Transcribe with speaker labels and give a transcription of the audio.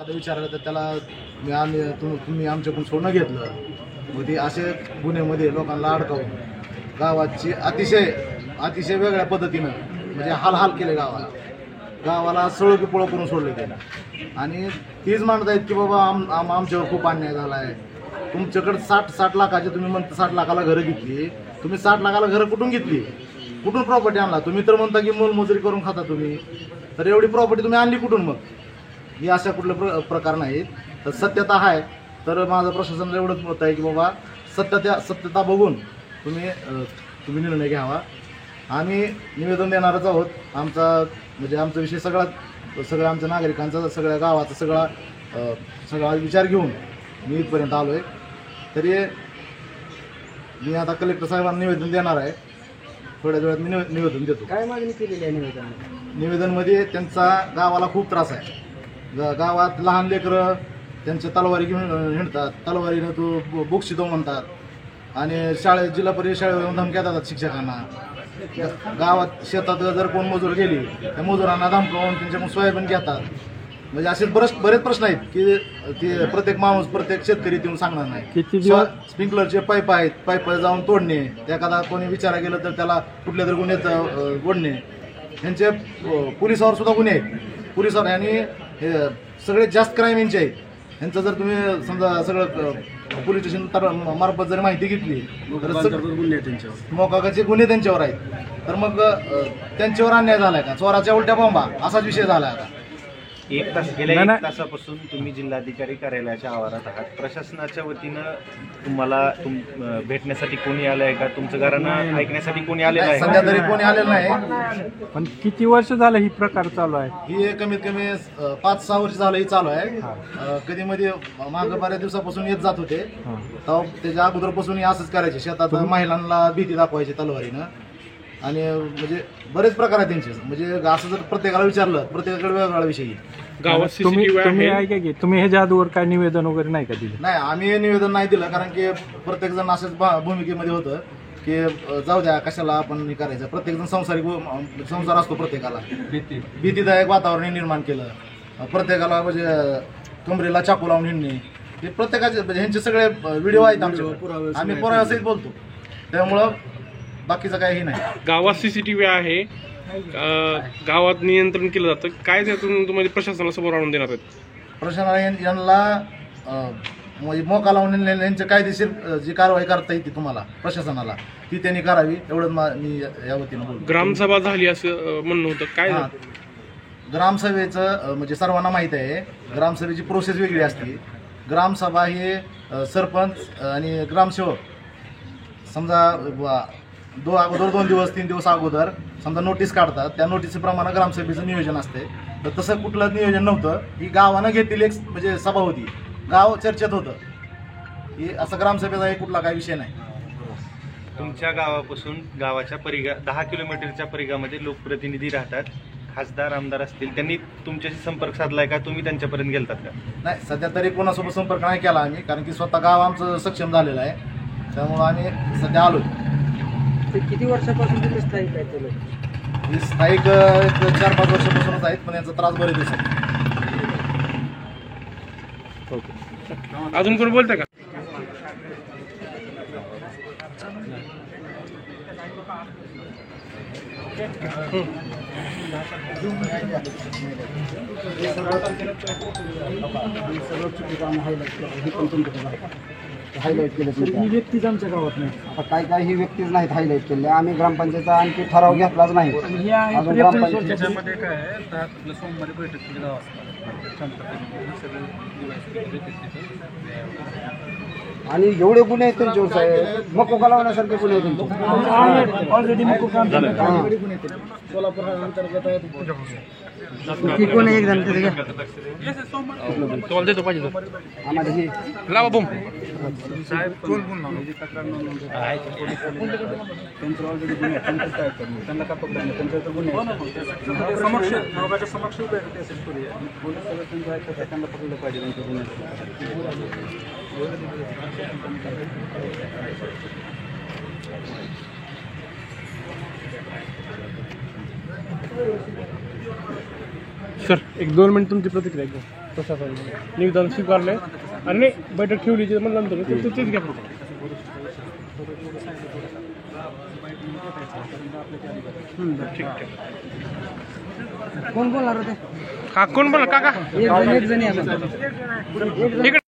Speaker 1: एखादा विचारलं तर त्याला तुम्ही आमच्याकडून सोनं घेतलं, मग ते असे गुन्ह्यामध्ये लोकांना अडकावून गावाची अतिशय वेगळ्या पद्धतीनं म्हणजे हाल केले गावाला सळो की पोळं करून सोडले ते. आणि तीच म्हणत आहेत की बाबा आमच्यावर खूप अन्याय झाला आहे. तुमच्याकडे 60 लाखाचे तुम्ही म्हणता 60 लाखाला घरं घेतली, तुम्ही 60 लाखाला घरं कुठून घेतली, कुठून प्रॉपर्टी आणला? तुम्ही तर म्हणता की मोलमजुरी करून खाता तुम्ही, तर एवढी प्रॉपर्टी तुम्ही आणली कुठून? मग ही अशा कुठले प्रकार नाहीत. तर सत्यता आहे, तर माझं प्रशासनाला एवढंच मत आहे की बाबा सत्यता बघून तुम्ही निर्णय घ्यावा. आम्ही निवेदन देणारच आहोत. आमचा विषय सगळ्या आमच्या नागरिकांचा, सगळ्या गावाचा सगळा विचार घेऊन मी इथपर्यंत आलो आहे. तरी मी आता कलेक्टर साहेबांना निवेदन देणार आहे. थोड्याच वेळात निवेदन देतो.
Speaker 2: काय मागणी केलेली आहे
Speaker 1: निवेदनमध्ये? त्यांचा गावाला खूप त्रास आहे. गावात लहान लेकरं त्यांच्या तलवारी घेऊन हिंडतात, तलवारीनं तो बुक्शितो म्हणतात आणि जिल्हा परिषद शाळेवरून धमक्या देतात शिक्षकांना. गावात शेतात जर कोण मजूर गेली त्या मजुरांना धमकावून त्यांच्याकडून सोयाबीन घेतात. म्हणजे असे बरेच प्रश्न आहेत की ते प्रत्येक माणूस, प्रत्येक शेतकरी येऊन सांगणार नाही. स्प्रिंकलरचे पाईप आहेत, पाईप जाऊन तोडणे, एखादा कोणी विचारा गेलं तर त्याला कुठल्या तरी गुन्ह्यात ओढणे, यांचे पोलिसावर सुद्धा गुन्हे आहेत. पोलिसावर आणि सगळ्यात जास्त क्राईम यांचे आहेत. यांचं जर तुम्ही समजा सगळं पोलीस स्टेशन मार्फत जर माहिती घेतली तर मोकाकाचे गुन्हे त्यांच्यावर आहेत. तर मग त्यांच्यावर अन्याय झालाय का? चोराच्या उलट्या बॉम्बा असाच विषय झाला आता.
Speaker 3: गेल्या 1 तासापासून तुम्ही जिल्हाधिकारी कार्यालयाच्या आवारात आहात. प्रशासनाच्या वतीनं तुम्हाला भेटण्यासाठी कोणी आलं आहे का? तुमचं गाणं ऐकण्यासाठी कोणी आलेलं आहे?
Speaker 1: सध्या तरी कोणी आलेलं नाही.
Speaker 2: पण किती वर्ष झालं ही प्रकार चालू आहे?
Speaker 1: ही कमीत कमी 5-6 वर्ष झालं ही चालू आहे. कधी मध्ये मागं बऱ्याच दिवसापासून येत जात होते, तेव्हा त्याच्या अगोदरपासून असंच करायचे. शेतात महिलांना भीती दाखवायची तलवारीनं. आणि म्हणजे बरेच प्रकार आहेत त्यांचे. म्हणजे असं जर प्रत्येकाला विचारलं, प्रत्येकाकडे वेगवेगळा विषय
Speaker 2: गावात तुम्ही ऐका की तुम्ही ह्याच्या आधीवर काय निवेदन वगैरे नाही का दिलं?
Speaker 1: नाही, आम्ही निवेदन नाही दिलं, कारण की प्रत्येक जण असेच भूमिकेमध्ये होतं की जाऊ द्या, कशाला आपण हे करायचं. प्रत्येक जण संसार असतो, प्रत्येकाला भीतीदायक वातावरण निर्माण केलं. प्रत्येकाला म्हणजे कमरेला चाकू लावून हिंडणे, हे प्रत्येकाचे म्हणजे ह्यांचे सगळे व्हिडिओ आहेत आमचे. आम्ही पुराव्यासहित बोलतो. त्यामुळं बाकीचं काही नाही.
Speaker 4: गावात CCTV आहे, गावात नियंत्रण केलं जातं. काय त्यातून तुम्हाला प्रशासनाला समोर आणून देणार आहेत?
Speaker 1: प्रशासनाला यांना म्हणजे मोका लावून यांची कायदेशीर जी कारवाई करता येते तुम्हाला प्रशासनाला, ती त्यांनी करावी, एवढंच मी या वतीनं बोलतो.
Speaker 4: ग्रामसभा झाली असं म्हणणं होतं. काय
Speaker 1: ग्रामसभेचं म्हणजे सर्वांना माहीत आहे, ग्रामसभेची प्रोसेस वेगळी असते. ग्रामसभा ही सरपंच आणि ग्रामसेवक समजा 2 दिवस 3 दिवस अगोदर समजा नोटीस काढतात. त्या नोटीसप्रमाणे ग्रामसभेचं नियोजन असते. तर तसं कुठलंच नियोजन नव्हतं. ही गावानं घेतलेली एक म्हणजे सभा होती, गाव चर्चेत होतं. ही असं ग्रामसभेचा एक कुठला काही विषय नाही.
Speaker 3: तुमच्या गावापासून गावाच्या 10 किलोमीटरच्या परिघामध्ये लोकप्रतिनिधी राहतात, खासदार आमदार असतील, त्यांनी तुमच्याशी संपर्क साधलाय का? तुम्ही त्यांच्यापर्यंत गेलतात का?
Speaker 1: नाही, सध्या तरी कोणासोबत संपर्क नाही केला आम्ही, कारण की स्वतः गाव आमचं सक्षम झालेलं आहे. त्यामुळं आम्ही सध्या आलो.
Speaker 2: किती वर्षापासून तुम्ही स्थायिक आहे?
Speaker 1: स्थायिक 4-5 वर्षापासूनच आहेत, पण याचा त्रास बरेच दिवस आहे.
Speaker 4: अजून कोण बोलतंय का?
Speaker 2: हायलाईट केलं. ही व्यक्तीच आमच्या गावात नाही. आता काय ही व्यक्तीच नाहीत हायलाईट केले. आम्ही ग्रामपंचायतचा आणखी ठराव घेतलाच नाही. अजून ग्रामपंचायतीमध्ये काय आहे, आपलं सोमवारी बैठक गाव आणि एवढे गुन्हे आहेत त्यांच्यावर साहेब, मकोका लावण्यासारखे गुन्हे आहेत त्यांचे. ऑलरेडी मकोका सोलापूर अंतर्गत कोण एक जण
Speaker 4: देतो पाहिजे
Speaker 2: आम्हाला
Speaker 4: लावा बोम
Speaker 2: साहेब कोण तक्रार त्यांचं ऑलरेडी गुन्हे त्यांना का पकडलं नाही, त्यांच्या गुन्हे समक्ष नावाच्या समक्ष पोलीस सगळं त्यांचं ऐकतात, त्यांना पकडलं पाहिजे त्यांच्या गुन्ह्याचं.
Speaker 4: सर 1-2 मिनिट तुमची प्रतिक्रिया घ्या. प्रशासनाने निवेदन स्वीकारले आणि बैठक ठेवली जे म्हणलं नंतर तेच घ्या फक्त. ठीक ठीक.
Speaker 2: कोण बोलणार होते
Speaker 4: हा कोण बोला काका
Speaker 2: एक जणी
Speaker 4: इकडे